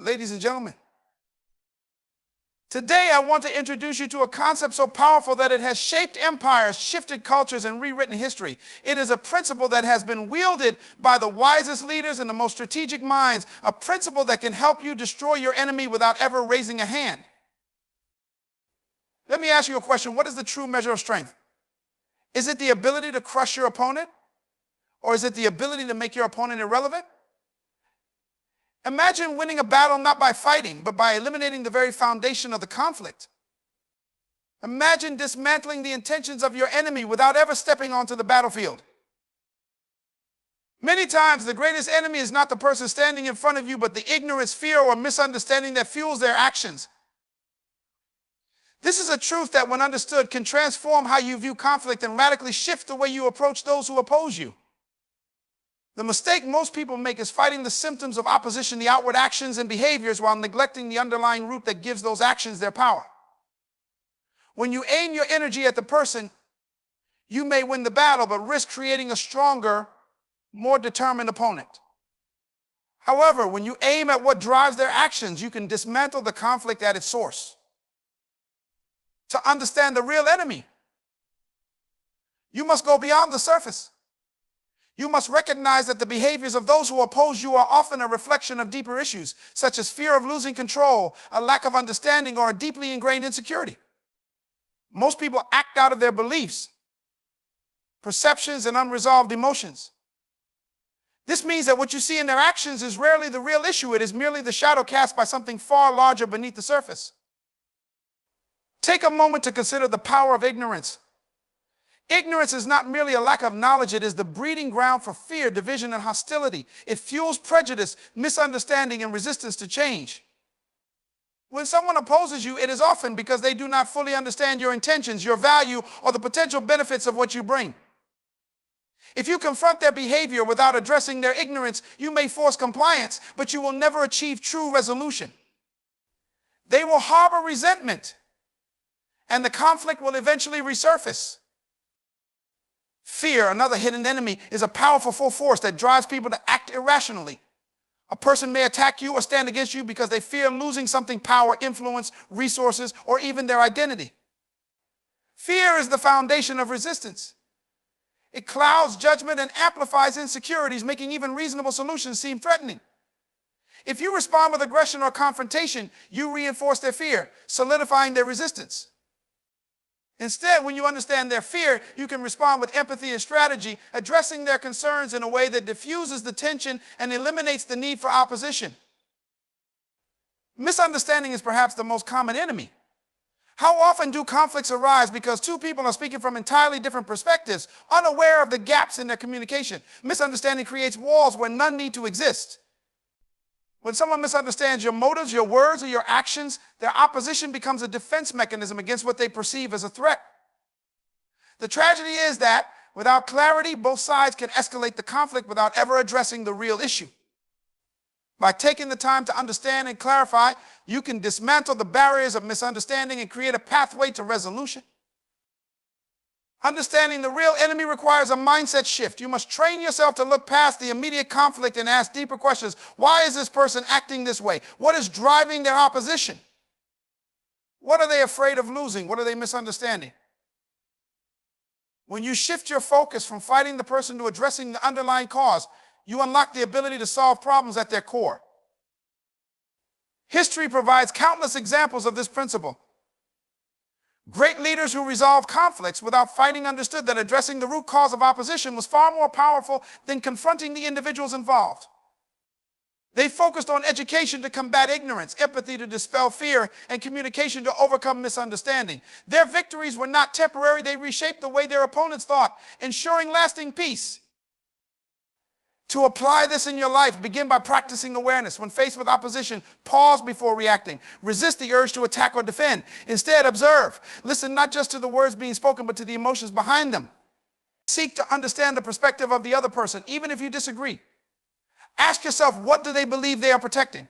ladies and gentlemen. Today, I want to introduce you to a concept so powerful that it has shaped empires, shifted cultures, and rewritten history. It is a principle that has been wielded by the wisest leaders and the most strategic minds, a principle that can help you destroy your enemy without ever raising a hand. Let me ask you a question. What is the true measure of strength? Is it the ability to crush your opponent? Or is it the ability to make your opponent irrelevant? Imagine winning a battle not by fighting, but by eliminating the very foundation of the conflict. Imagine dismantling the intentions of your enemy without ever stepping onto the battlefield. Many times, the greatest enemy is not the person standing in front of you, but the ignorance, fear, or misunderstanding that fuels their actions. This is a truth that, when understood, can transform how you view conflict and radically shift the way you approach those who oppose you. The mistake most people make is fighting the symptoms of opposition, the outward actions and behaviors, while neglecting the underlying root that gives those actions their power. When you aim your energy at the person, you may win the battle, but risk creating a stronger, more determined opponent. However, when you aim at what drives their actions, you can dismantle the conflict at its source. To understand the real enemy, you must go beyond the surface. You must recognize that the behaviors of those who oppose you are often a reflection of deeper issues, such as fear of losing control, a lack of understanding, or a deeply ingrained insecurity. Most people act out of their beliefs, perceptions, and unresolved emotions. This means that what you see in their actions is rarely the real issue. It is merely the shadow cast by something far larger beneath the surface. Take a moment to consider the power of ignorance. Ignorance is not merely a lack of knowledge, it is the breeding ground for fear, division, and hostility. It fuels prejudice, misunderstanding, and resistance to change. When someone opposes you, it is often because they do not fully understand your intentions, your value, or the potential benefits of what you bring. If you confront their behavior without addressing their ignorance, you may force compliance, but you will never achieve true resolution. They will harbor resentment, and the conflict will eventually resurface. Fear, another hidden enemy, is a powerful full force that drives people to act irrationally. A person may attack you or stand against you because they fear losing something: power, influence, resources, or even their identity. Fear is the foundation of resistance. It clouds judgment and amplifies insecurities, making even reasonable solutions seem threatening. If you respond with aggression or confrontation, you reinforce their fear, solidifying their resistance. Instead, when you understand their fear, you can respond with empathy and strategy, addressing their concerns in a way that diffuses the tension and eliminates the need for opposition. Misunderstanding is perhaps the most common enemy. How often do conflicts arise because two people are speaking from entirely different perspectives, unaware of the gaps in their communication? Misunderstanding creates walls where none need to exist. When someone misunderstands your motives, your words, or your actions, their opposition becomes a defense mechanism against what they perceive as a threat. The tragedy is that, without clarity, both sides can escalate the conflict without ever addressing the real issue. By taking the time to understand and clarify, you can dismantle the barriers of misunderstanding and create a pathway to resolution. Understanding the real enemy requires a mindset shift. You must train yourself to look past the immediate conflict and ask deeper questions. Why is this person acting this way? What is driving their opposition? What are they afraid of losing? What are they misunderstanding? When you shift your focus from fighting the person to addressing the underlying cause, you unlock the ability to solve problems at their core. History provides countless examples of this principle. Great leaders who resolved conflicts without fighting understood that addressing the root cause of opposition was far more powerful than confronting the individuals involved. They focused on education to combat ignorance, empathy to dispel fear, and communication to overcome misunderstanding. Their victories were not temporary. They reshaped the way their opponents thought, ensuring lasting peace. To apply this in your life, begin by practicing awareness. When faced with opposition, pause before reacting. Resist the urge to attack or defend. Instead, observe. Listen not just to the words being spoken, but to the emotions behind them. Seek to understand the perspective of the other person, even if you disagree. Ask yourself, what do they believe they are protecting?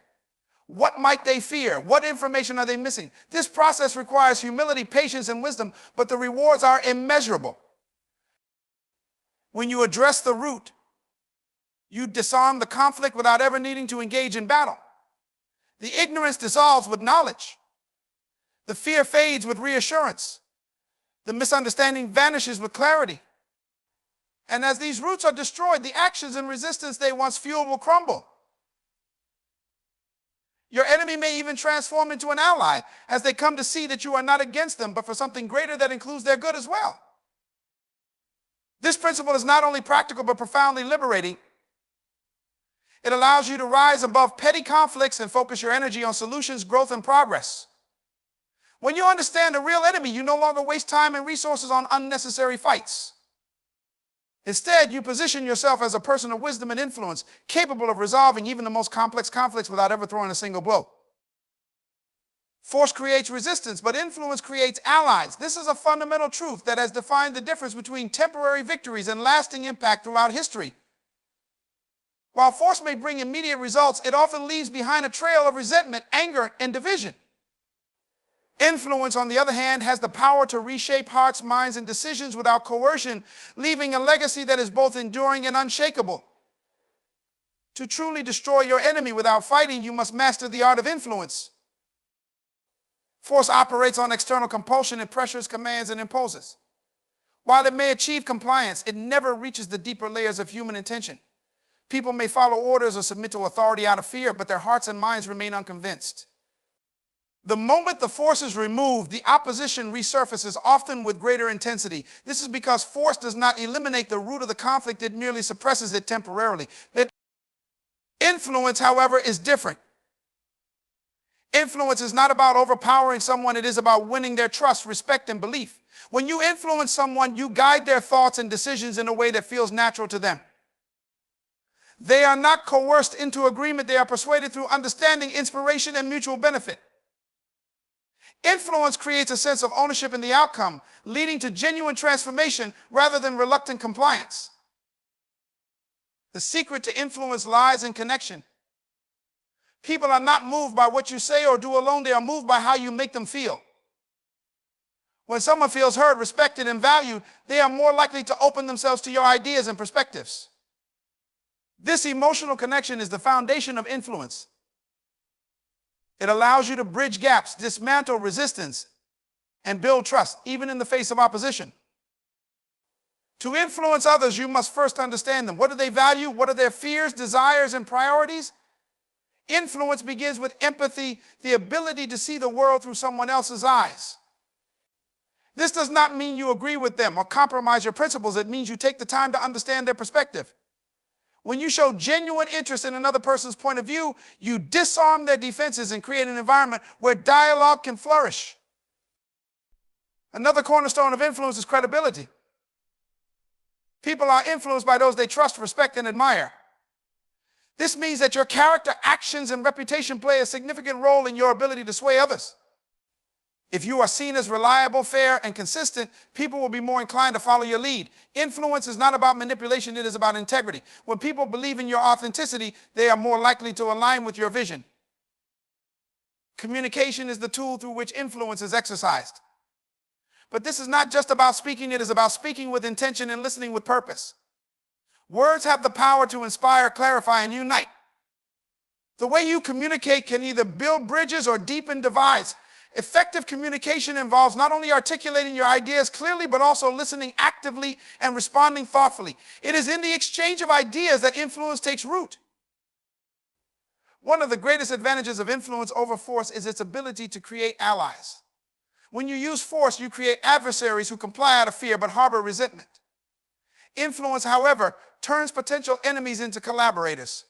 What might they fear? What information are they missing? This process requires humility, patience, and wisdom, but the rewards are immeasurable. When you address the root, you disarm the conflict without ever needing to engage in battle. The ignorance dissolves with knowledge. The fear fades with reassurance. The misunderstanding vanishes with clarity. And as these roots are destroyed, the actions and resistance they once fueled will crumble. Your enemy may even transform into an ally as they come to see that you are not against them, but for something greater that includes their good as well. This principle is not only practical, but profoundly liberating. It allows you to rise above petty conflicts and focus your energy on solutions, growth, and progress. When you understand the real enemy, you no longer waste time and resources on unnecessary fights. Instead, you position yourself as a person of wisdom and influence, capable of resolving even the most complex conflicts without ever throwing a single blow. Force creates resistance, but influence creates allies. This is a fundamental truth that has defined the difference between temporary victories and lasting impact throughout history. While force may bring immediate results, it often leaves behind a trail of resentment, anger, and division. Influence, on the other hand, has the power to reshape hearts, minds, and decisions without coercion, leaving a legacy that is both enduring and unshakable. To truly destroy your enemy without fighting, you must master the art of influence. Force operates on external compulsion. It pressures, commands, and imposes. While it may achieve compliance, it never reaches the deeper layers of human intention. People may follow orders or submit to authority out of fear, but their hearts and minds remain unconvinced. The moment the force is removed, the opposition resurfaces, often with greater intensity. This is because force does not eliminate the root of the conflict, it merely suppresses it temporarily. Influence, however, is different. Influence is not about overpowering someone, it is about winning their trust, respect, and belief. When you influence someone, you guide their thoughts and decisions in a way that feels natural to them. They are not coerced into agreement, they are persuaded through understanding, inspiration, and mutual benefit. Influence creates a sense of ownership in the outcome, leading to genuine transformation rather than reluctant compliance. The secret to influence lies in connection. People are not moved by what you say or do alone, they are moved by how you make them feel. When someone feels heard, respected, and valued, they are more likely to open themselves to your ideas and perspectives. This emotional connection is the foundation of influence. It allows you to bridge gaps, dismantle resistance, and build trust, even in the face of opposition. To influence others, you must first understand them. What do they value? What are their fears, desires, and priorities? Influence begins with empathy, the ability to see the world through someone else's eyes. This does not mean you agree with them or compromise your principles. It means you take the time to understand their perspective. When you show genuine interest in another person's point of view, you disarm their defenses and create an environment where dialogue can flourish. Another cornerstone of influence is credibility. People are influenced by those they trust, respect, and admire. This means that your character, actions, and reputation play a significant role in your ability to sway others. If you are seen as reliable, fair, and consistent, people will be more inclined to follow your lead. Influence is not about manipulation, it is about integrity. When people believe in your authenticity, they are more likely to align with your vision. Communication is the tool through which influence is exercised. But this is not just about speaking, it is about speaking with intention and listening with purpose. Words have the power to inspire, clarify, and unite. The way you communicate can either build bridges or deepen divides. Effective communication involves not only articulating your ideas clearly, but also listening actively and responding thoughtfully. It is in the exchange of ideas that influence takes root. One of the greatest advantages of influence over force is its ability to create allies. When you use force, you create adversaries who comply out of fear but harbor resentment. Influence, however, turns potential enemies into collaborators.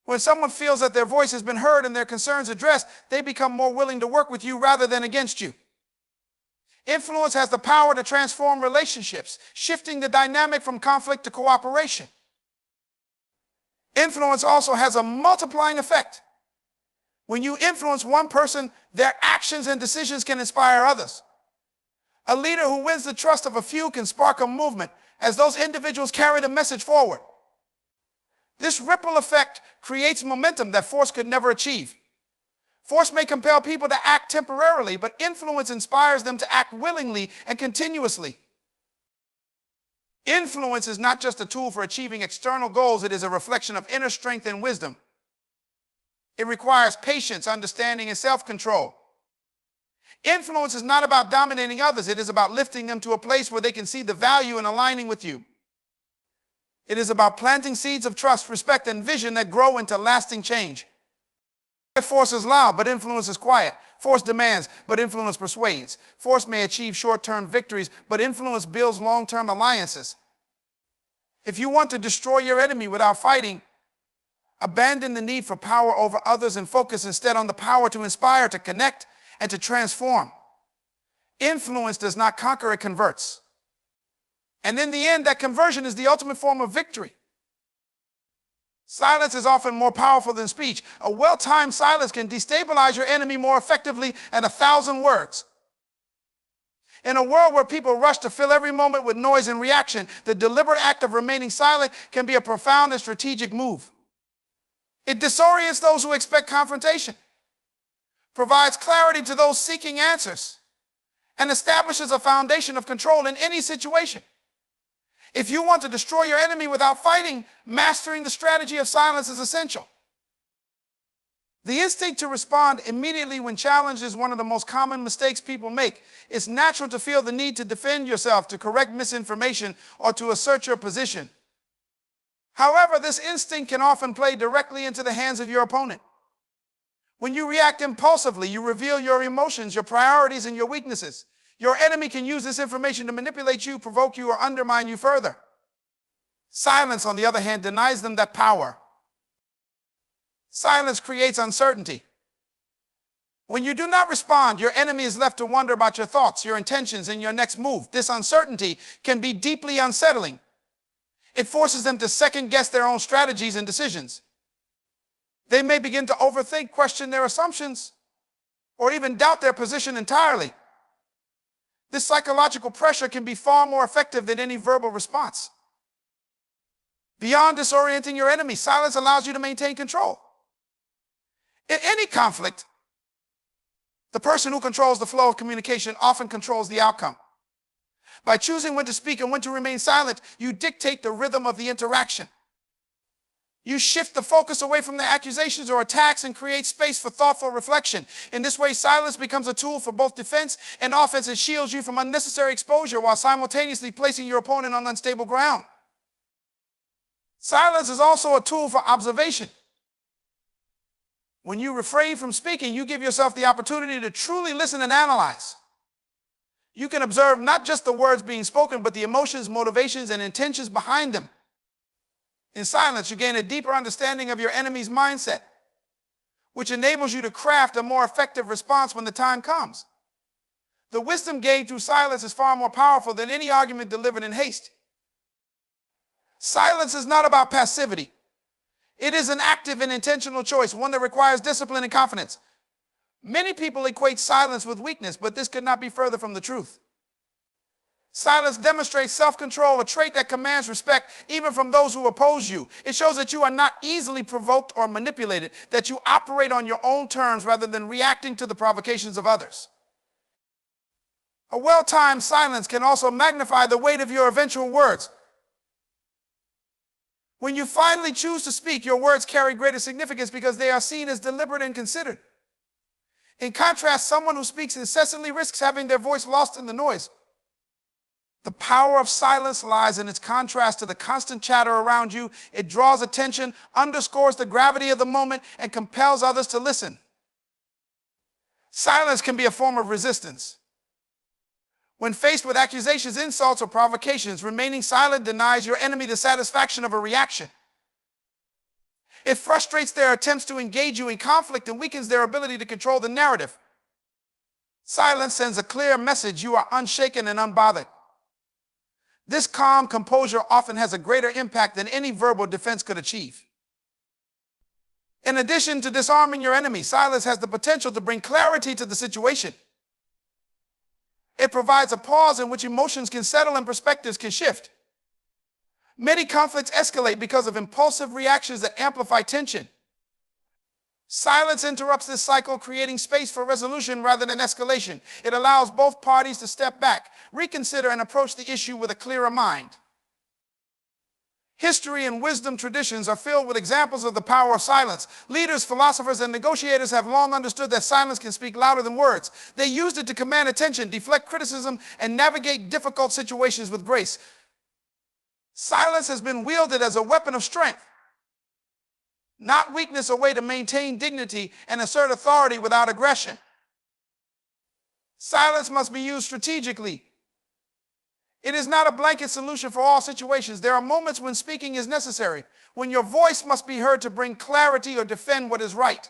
When someone feels that their voice has been heard and their concerns addressed, they become more willing to work with you rather than against you. Influence has the power to transform relationships, shifting the dynamic from conflict to cooperation. Influence also has a multiplying effect. When you influence one person, their actions and decisions can inspire others. A leader who wins the trust of a few can spark a movement as those individuals carry the message forward. This ripple effect creates momentum that force could never achieve. Force may compel people to act temporarily, but influence inspires them to act willingly and continuously. Influence is not just a tool for achieving external goals, it is a reflection of inner strength and wisdom. It requires patience, understanding, and self-control. Influence is not about dominating others. It is about lifting them to a place where they can see the value in aligning with you. It is about planting seeds of trust, respect, and vision that grow into lasting change. Force is loud, but influence is quiet. Force demands, but influence persuades. Force may achieve short-term victories, but influence builds long-term alliances. If you want to destroy your enemy without fighting, abandon the need for power over others and focus instead on the power to inspire, to connect, and to transform. Influence does not conquer, it converts. And in the end, that conversion is the ultimate form of victory. Silence is often more powerful than speech. A well-timed silence can destabilize your enemy more effectively than 1,000 words. In a world where people rush to fill every moment with noise and reaction, the deliberate act of remaining silent can be a profound and strategic move. It disorients those who expect confrontation, provides clarity to those seeking answers, and establishes a foundation of control in any situation. If you want to destroy your enemy without fighting, mastering the strategy of silence is essential. The instinct to respond immediately when challenged is one of the most common mistakes people make. It's natural to feel the need to defend yourself, to correct misinformation, or to assert your position. However, this instinct can often play directly into the hands of your opponent. When you react impulsively, you reveal your emotions, your priorities, and your weaknesses. Your enemy can use this information to manipulate you, provoke you, or undermine you further. Silence, on the other hand, denies them that power. Silence creates uncertainty. When you do not respond, your enemy is left to wonder about your thoughts, your intentions, and your next move. This uncertainty can be deeply unsettling. It forces them to second-guess their own strategies and decisions. They may begin to overthink, question their assumptions, or even doubt their position entirely. This psychological pressure can be far more effective than any verbal response. Beyond disorienting your enemy, silence allows you to maintain control. In any conflict, the person who controls the flow of communication often controls the outcome. By choosing when to speak and when to remain silent, you dictate the rhythm of the interaction. You shift the focus away from the accusations or attacks and create space for thoughtful reflection. In this way, silence becomes a tool for both defense and offense. It shields you from unnecessary exposure while simultaneously placing your opponent on unstable ground. Silence is also a tool for observation. When you refrain from speaking, you give yourself the opportunity to truly listen and analyze. You can observe not just the words being spoken, but the emotions, motivations, and intentions behind them. In silence, you gain a deeper understanding of your enemy's mindset, which enables you to craft a more effective response when the time comes. The wisdom gained through silence is far more powerful than any argument delivered in haste. Silence is not about passivity. It is an active and intentional choice, one that requires discipline and confidence. Many people equate silence with weakness, but this could not be further from the truth. Silence demonstrates self-control, a trait that commands respect even from those who oppose you. It shows that you are not easily provoked or manipulated, that you operate on your own terms rather than reacting to the provocations of others. A well-timed silence can also magnify the weight of your eventual words. When you finally choose to speak, your words carry greater significance because they are seen as deliberate and considered. In contrast, someone who speaks incessantly risks having their voice lost in the noise. The power of silence lies in its contrast to the constant chatter around you. It draws attention, underscores the gravity of the moment, and compels others to listen. Silence can be a form of resistance. When faced with accusations, insults, or provocations, remaining silent denies your enemy the satisfaction of a reaction. It frustrates their attempts to engage you in conflict and weakens their ability to control the narrative. Silence sends a clear message: you are unshaken and unbothered. This calm composure often has a greater impact than any verbal defense could achieve. In addition to disarming your enemy, silence has the potential to bring clarity to the situation. It provides a pause in which emotions can settle and perspectives can shift. Many conflicts escalate because of impulsive reactions that amplify tension. Silence interrupts this cycle, creating space for resolution rather than escalation. It allows both parties to step back, reconsider, and approach the issue with a clearer mind. History and wisdom traditions are filled with examples of the power of silence. Leaders, philosophers, and negotiators have long understood that silence can speak louder than words. They used it to command attention, deflect criticism, and navigate difficult situations with grace. Silence has been wielded as a weapon of strength, not weakness, a way to maintain dignity and assert authority without aggression. Silence must be used strategically. It is not a blanket solution for all situations. There are moments when speaking is necessary, when your voice must be heard to bring clarity or defend what is right.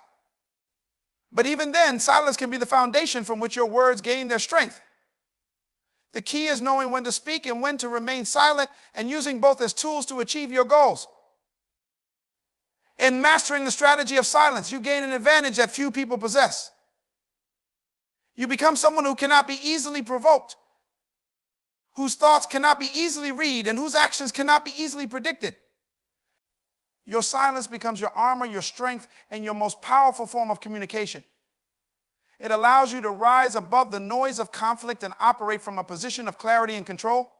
But even then, silence can be the foundation from which your words gain their strength. The key is knowing when to speak and when to remain silent, and using both as tools to achieve your goals. In mastering the strategy of silence, you gain an advantage that few people possess. You become someone who cannot be easily provoked, whose thoughts cannot be easily read, and whose actions cannot be easily predicted. Your silence becomes your armor, your strength, and your most powerful form of communication. It allows you to rise above the noise of conflict and operate from a position of clarity and control.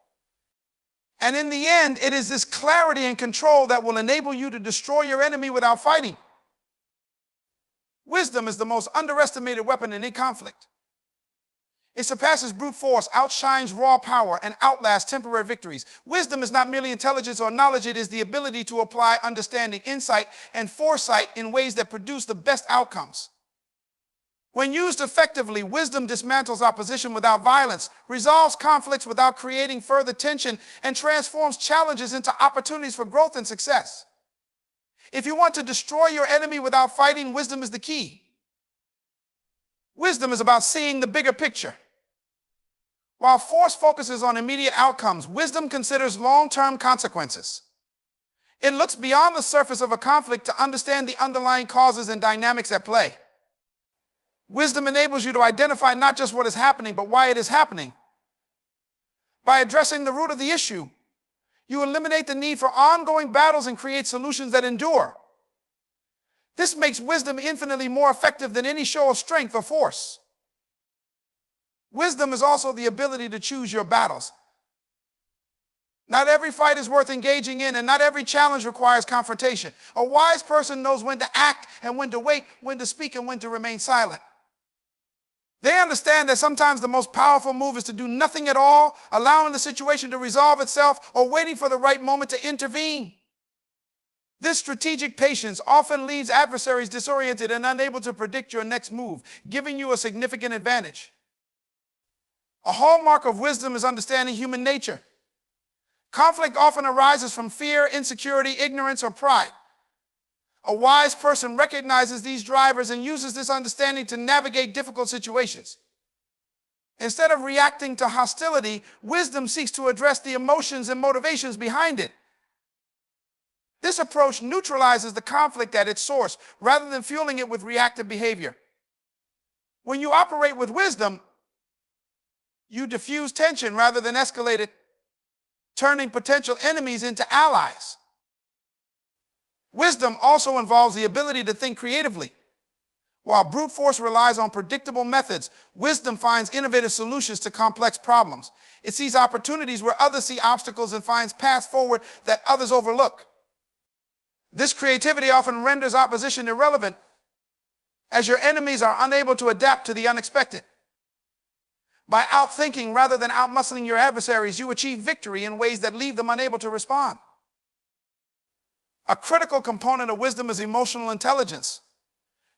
And in the end, it is this clarity and control that will enable you to destroy your enemy without fighting. Wisdom is the most underestimated weapon in any conflict. It surpasses brute force, outshines raw power, and outlasts temporary victories. Wisdom is not merely intelligence or knowledge. It is the ability to apply understanding, insight, and foresight in ways that produce the best outcomes. When used effectively, wisdom dismantles opposition without violence, resolves conflicts without creating further tension, and transforms challenges into opportunities for growth and success. If you want to destroy your enemy without fighting, wisdom is the key. Wisdom is about seeing the bigger picture. While force focuses on immediate outcomes, wisdom considers long-term consequences. It looks beyond the surface of a conflict to understand the underlying causes and dynamics at play. Wisdom enables you to identify not just what is happening, but why it is happening. By addressing the root of the issue, you eliminate the need for ongoing battles and create solutions that endure. This makes wisdom infinitely more effective than any show of strength or force. Wisdom is also the ability to choose your battles. Not every fight is worth engaging in, and not every challenge requires confrontation. A wise person knows when to act and when to wait, when to speak and when to remain silent. They understand that sometimes the most powerful move is to do nothing at all, allowing the situation to resolve itself, or waiting for the right moment to intervene. This strategic patience often leaves adversaries disoriented and unable to predict your next move, giving you a significant advantage. A hallmark of wisdom is understanding human nature. Conflict often arises from fear, insecurity, ignorance, or pride. A wise person recognizes these drivers and uses this understanding to navigate difficult situations. Instead of reacting to hostility, wisdom seeks to address the emotions and motivations behind it. This approach neutralizes the conflict at its source rather than fueling it with reactive behavior. When you operate with wisdom, you diffuse tension rather than escalate it, turning potential enemies into allies. Wisdom also involves the ability to think creatively. While brute force relies on predictable methods, wisdom finds innovative solutions to complex problems. It sees opportunities where others see obstacles and finds paths forward that others overlook. This creativity often renders opposition irrelevant, as your enemies are unable to adapt to the unexpected. By outthinking rather than outmuscling your adversaries, you achieve victory in ways that leave them unable to respond. A critical component of wisdom is emotional intelligence.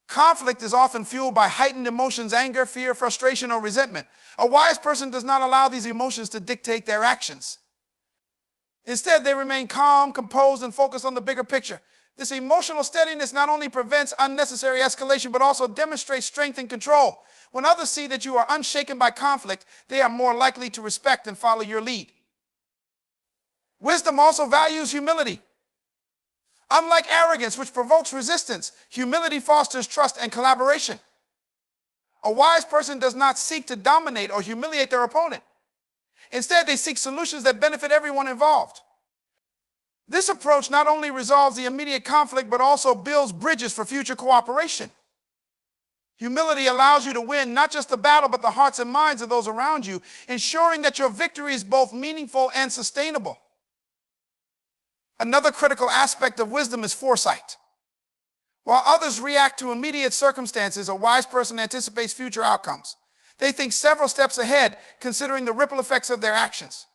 Conflict is often fueled by heightened emotions, anger, fear, frustration, or resentment. A wise person does not allow these emotions to dictate their actions. Instead, they remain calm, composed, and focused on the bigger picture. This emotional steadiness not only prevents unnecessary escalation, but also demonstrates strength and control. When others see that you are unshaken by conflict, they are more likely to respect and follow your lead. Wisdom also values humility. Unlike arrogance, which provokes resistance, humility fosters trust and collaboration. A wise person does not seek to dominate or humiliate their opponent. Instead, they seek solutions that benefit everyone involved. This approach not only resolves the immediate conflict, but also builds bridges for future cooperation. Humility allows you to win not just the battle, but the hearts and minds of those around you, ensuring that your victory is both meaningful and sustainable. Another critical aspect of wisdom is foresight. While others react to immediate circumstances, a wise person anticipates future outcomes. They think several steps ahead, considering the ripple effects of their actions.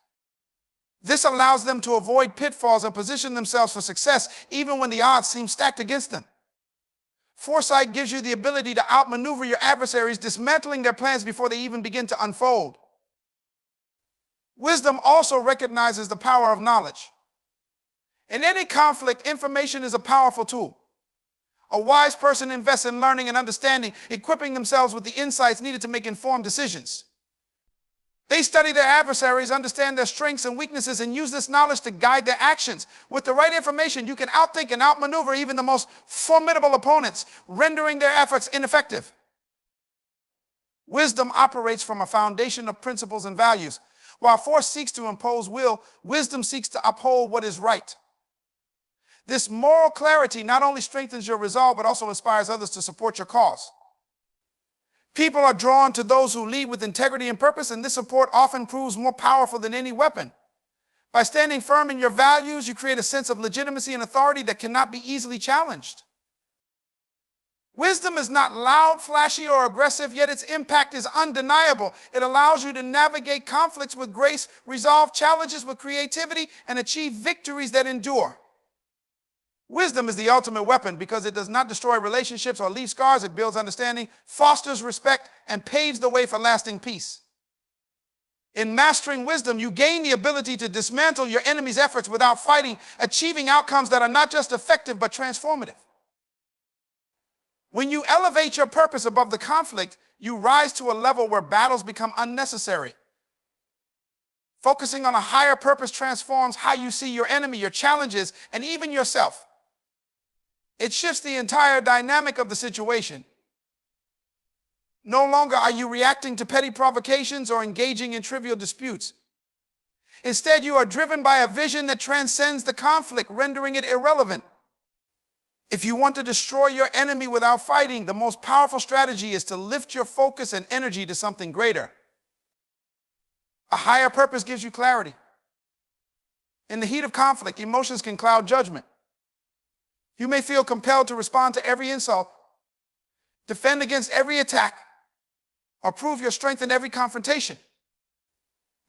This allows them to avoid pitfalls and position themselves for success, even when the odds seem stacked against them. Foresight gives you the ability to outmaneuver your adversaries, dismantling their plans before they even begin to unfold. Wisdom also recognizes the power of knowledge. In any conflict, information is a powerful tool. A wise person invests in learning and understanding, equipping themselves with the insights needed to make informed decisions. They study their adversaries, understand their strengths and weaknesses, and use this knowledge to guide their actions. With the right information, you can outthink and outmaneuver even the most formidable opponents, rendering their efforts ineffective. Wisdom operates from a foundation of principles and values. While force seeks to impose will, wisdom seeks to uphold what is right. This moral clarity not only strengthens your resolve, but also inspires others to support your cause. People are drawn to those who lead with integrity and purpose, and this support often proves more powerful than any weapon. By standing firm in your values, you create a sense of legitimacy and authority that cannot be easily challenged. Wisdom is not loud, flashy, or aggressive, yet its impact is undeniable. It allows you to navigate conflicts with grace, resolve challenges with creativity, and achieve victories that endure. Wisdom is the ultimate weapon because it does not destroy relationships or leave scars. It builds understanding, fosters respect, and paves the way for lasting peace. In mastering wisdom, you gain the ability to dismantle your enemy's efforts without fighting, achieving outcomes that are not just effective but transformative. When you elevate your purpose above the conflict, you rise to a level where battles become unnecessary. Focusing on a higher purpose transforms how you see your enemy, your challenges, and even yourself. It shifts the entire dynamic of the situation. No longer are you reacting to petty provocations or engaging in trivial disputes. Instead, you are driven by a vision that transcends the conflict, rendering it irrelevant. If you want to destroy your enemy without fighting, the most powerful strategy is to lift your focus and energy to something greater. A higher purpose gives you clarity. In the heat of conflict, emotions can cloud judgment. You may feel compelled to respond to every insult, defend against every attack, or prove your strength in every confrontation.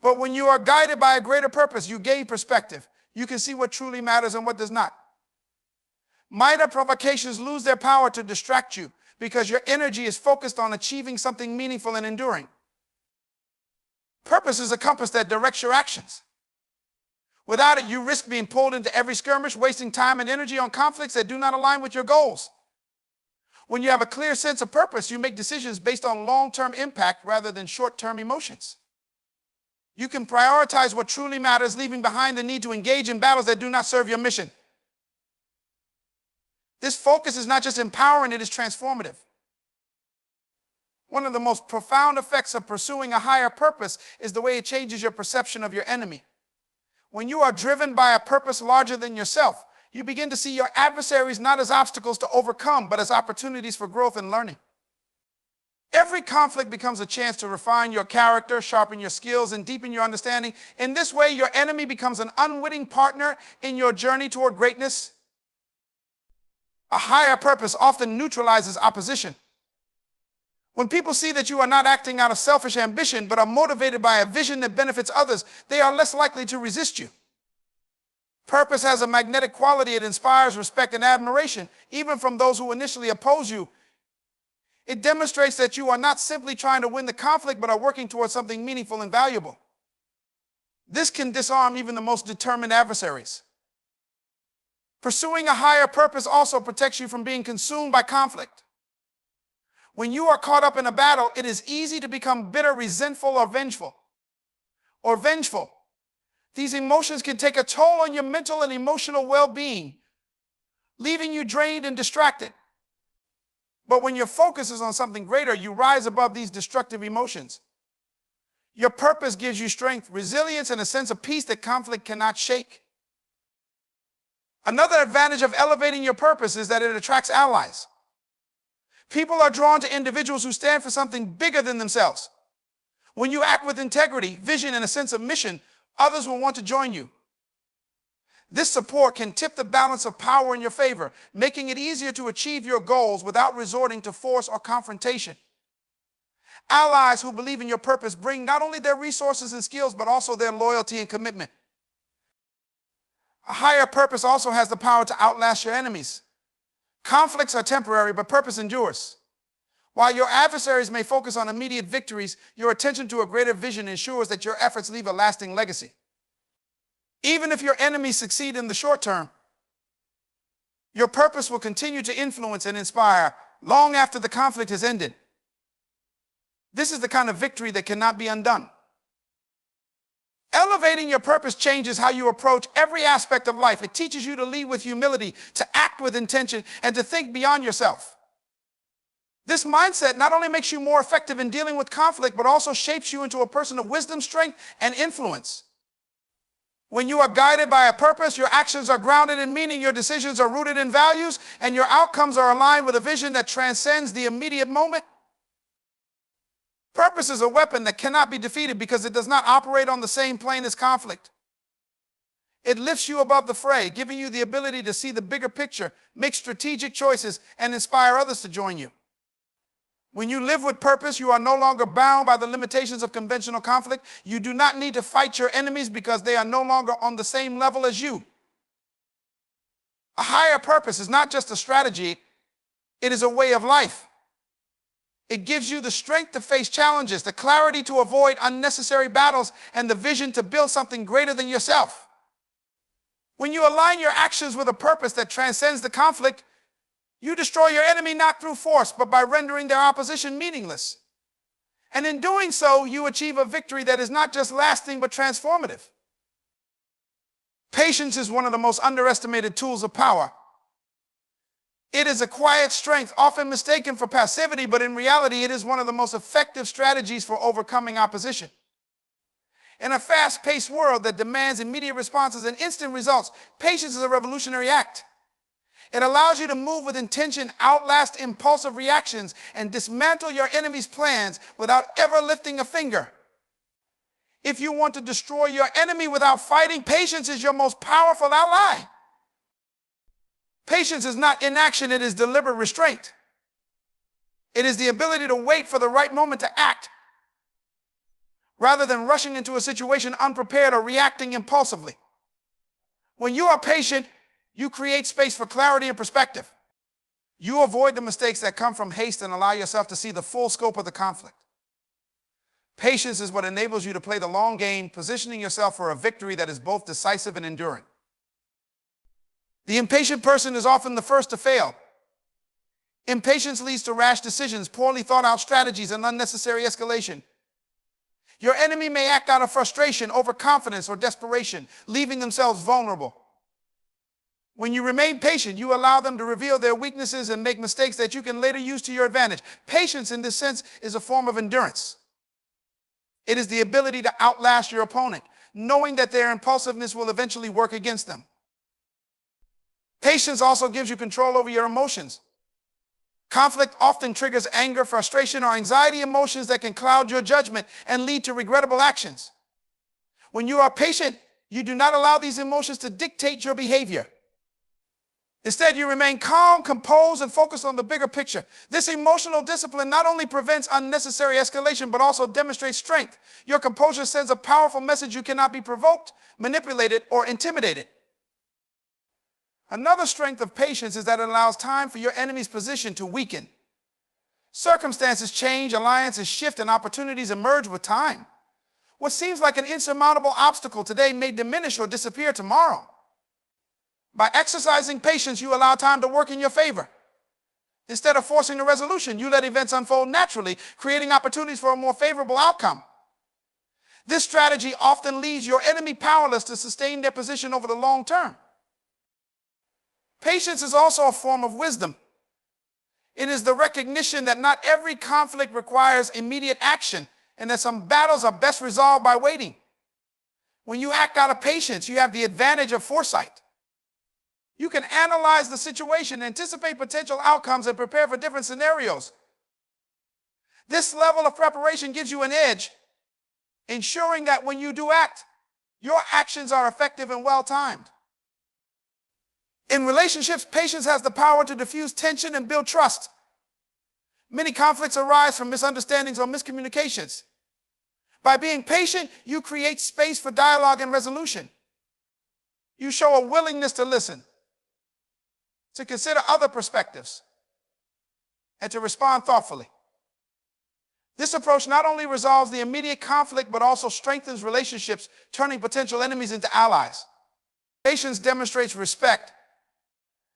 But when you are guided by a greater purpose, you gain perspective. You can see what truly matters and what does not. Minor provocations lose their power to distract you because your energy is focused on achieving something meaningful and enduring. Purpose is a compass that directs your actions. Without it, you risk being pulled into every skirmish, wasting time and energy on conflicts that do not align with your goals. When you have a clear sense of purpose, you make decisions based on long-term impact rather than short-term emotions. You can prioritize what truly matters, leaving behind the need to engage in battles that do not serve your mission. This focus is not just empowering, it is transformative. One of the most profound effects of pursuing a higher purpose is the way it changes your perception of your enemy. When you are driven by a purpose larger than yourself, you begin to see your adversaries not as obstacles to overcome, but as opportunities for growth and learning. Every conflict becomes a chance to refine your character, sharpen your skills, and deepen your understanding. In this way, your enemy becomes an unwitting partner in your journey toward greatness. A higher purpose often neutralizes opposition. When people see that you are not acting out of selfish ambition, but are motivated by a vision that benefits others, they are less likely to resist you. Purpose has a magnetic quality. It inspires respect and admiration, even from those who initially oppose you. It demonstrates that you are not simply trying to win the conflict, but are working towards something meaningful and valuable. This can disarm even the most determined adversaries. Pursuing a higher purpose also protects you from being consumed by conflict. When you are caught up in a battle, it is easy to become bitter, resentful, or vengeful. These emotions can take a toll on your mental and emotional well-being, leaving you drained and distracted. But when your focus is on something greater, you rise above these destructive emotions. Your purpose gives you strength, resilience, and a sense of peace that conflict cannot shake. Another advantage of elevating your purpose is that it attracts allies. People are drawn to individuals who stand for something bigger than themselves. When you act with integrity, vision, and a sense of mission, others will want to join you. This support can tip the balance of power in your favor, making it easier to achieve your goals without resorting to force or confrontation. Allies who believe in your purpose bring not only their resources and skills, but also their loyalty and commitment. A higher purpose also has the power to outlast your enemies. Conflicts are temporary, but purpose endures. While your adversaries may focus on immediate victories, your attention to a greater vision ensures that your efforts leave a lasting legacy. Even if your enemies succeed in the short term, your purpose will continue to influence and inspire long after the conflict has ended. This is the kind of victory that cannot be undone. Elevating your purpose changes how you approach every aspect of life. It teaches you to lead with humility, to act with intention, and to think beyond yourself. This mindset not only makes you more effective in dealing with conflict, but also shapes you into a person of wisdom, strength, and influence. When you are guided by a purpose, your actions are grounded in meaning, your decisions are rooted in values, and your outcomes are aligned with a vision that transcends the immediate moment. Purpose is a weapon that cannot be defeated because it does not operate on the same plane as conflict. It lifts you above the fray, giving you the ability to see the bigger picture, make strategic choices, and inspire others to join you. When you live with purpose, you are no longer bound by the limitations of conventional conflict. You do not need to fight your enemies because they are no longer on the same level as you. A higher purpose is not just a strategy, it is a way of life. It gives you the strength to face challenges, the clarity to avoid unnecessary battles, and the vision to build something greater than yourself. When you align your actions with a purpose that transcends the conflict, you destroy your enemy not through force, but by rendering their opposition meaningless. And in doing so, you achieve a victory that is not just lasting, but transformative. Patience is one of the most underestimated tools of power. It is a quiet strength, often mistaken for passivity, but in reality, it is one of the most effective strategies for overcoming opposition. In a fast-paced world that demands immediate responses and instant results, patience is a revolutionary act. It allows you to move with intention, outlast impulsive reactions, and dismantle your enemy's plans without ever lifting a finger. If you want to destroy your enemy without fighting, patience is your most powerful ally. Patience is not inaction, it is deliberate restraint. It is the ability to wait for the right moment to act, rather than rushing into a situation unprepared or reacting impulsively. When you are patient, you create space for clarity and perspective. You avoid the mistakes that come from haste and allow yourself to see the full scope of the conflict. Patience is what enables you to play the long game, positioning yourself for a victory that is both decisive and enduring. The impatient person is often the first to fail. Impatience leads to rash decisions, poorly thought out strategies, and unnecessary escalation. Your enemy may act out of frustration, overconfidence, or desperation, leaving themselves vulnerable. When you remain patient, you allow them to reveal their weaknesses and make mistakes that you can later use to your advantage. Patience, in this sense, is a form of endurance. It is the ability to outlast your opponent, knowing that their impulsiveness will eventually work against them. Patience also gives you control over your emotions. Conflict often triggers anger, frustration, or anxiety emotions that can cloud your judgment and lead to regrettable actions. When you are patient, you do not allow these emotions to dictate your behavior. Instead, you remain calm, composed, and focused on the bigger picture. This emotional discipline not only prevents unnecessary escalation, but also demonstrates strength. Your composure sends a powerful message: you cannot be provoked, manipulated, or intimidated. Another strength of patience is that it allows time for your enemy's position to weaken. Circumstances change, alliances shift, and opportunities emerge with time. What seems like an insurmountable obstacle today may diminish or disappear tomorrow. By exercising patience, you allow time to work in your favor. Instead of forcing a resolution, you let events unfold naturally, creating opportunities for a more favorable outcome. This strategy often leaves your enemy powerless to sustain their position over the long term. Patience is also a form of wisdom. It is the recognition that not every conflict requires immediate action, and that some battles are best resolved by waiting. When you act out of patience, you have the advantage of foresight. You can analyze the situation, anticipate potential outcomes, and prepare for different scenarios. This level of preparation gives you an edge, ensuring that when you do act, your actions are effective and well-timed. In relationships, patience has the power to diffuse tension and build trust. Many conflicts arise from misunderstandings or miscommunications. By being patient, you create space for dialogue and resolution. You show a willingness to listen, to consider other perspectives, and to respond thoughtfully. This approach not only resolves the immediate conflict, but also strengthens relationships, turning potential enemies into allies. Patience demonstrates respect,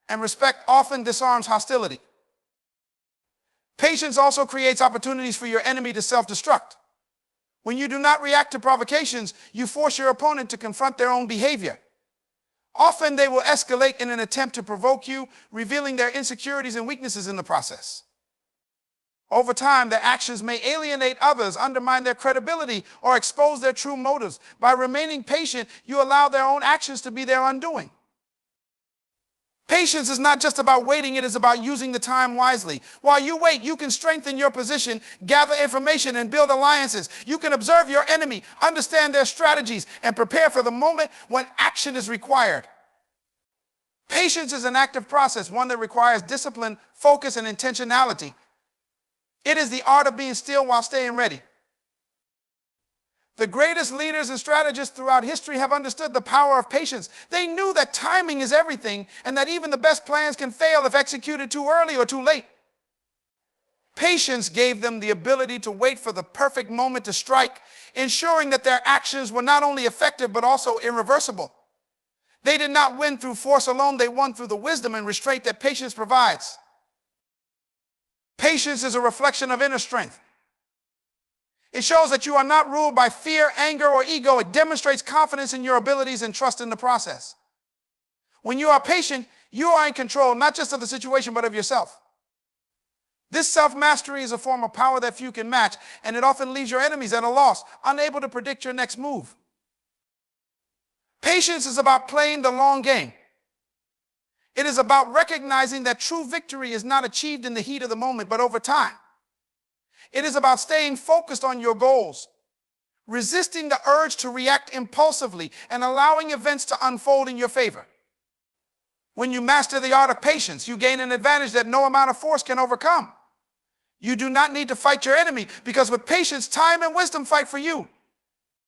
and respect often disarms hostility. Patience also creates opportunities for your enemy to self-destruct. When you do not react to provocations, you force your opponent to confront their own behavior. Often they will escalate in an attempt to provoke you, revealing their insecurities and weaknesses in the process. Over time, their actions may alienate others, undermine their credibility, or expose their true motives. By remaining patient, you allow their own actions to be their undoing. Patience is not just about waiting, it is about using the time wisely. While you wait, you can strengthen your position, gather information, and build alliances. You can observe your enemy, understand their strategies, and prepare for the moment when action is required. Patience is an active process, one that requires discipline, focus, and intentionality. It is the art of being still while staying ready. The greatest leaders and strategists throughout history have understood the power of patience. They knew that timing is everything and that even the best plans can fail if executed too early or too late. Patience gave them the ability to wait for the perfect moment to strike, ensuring that their actions were not only effective but also irreversible. They did not win through force alone, they won through the wisdom and restraint that patience provides. Patience is a reflection of inner strength. It shows that you are not ruled by fear, anger, or ego. It demonstrates confidence in your abilities and trust in the process. When you are patient, you are in control not just of the situation, but of yourself. This self-mastery is a form of power that few can match, and it often leaves your enemies at a loss, unable to predict your next move. Patience is about playing the long game. It is about recognizing that true victory is not achieved in the heat of the moment, but over time. It is about staying focused on your goals, resisting the urge to react impulsively, and allowing events to unfold in your favor. When you master the art of patience, you gain an advantage that no amount of force can overcome. You do not need to fight your enemy, because with patience, time and wisdom fight for you.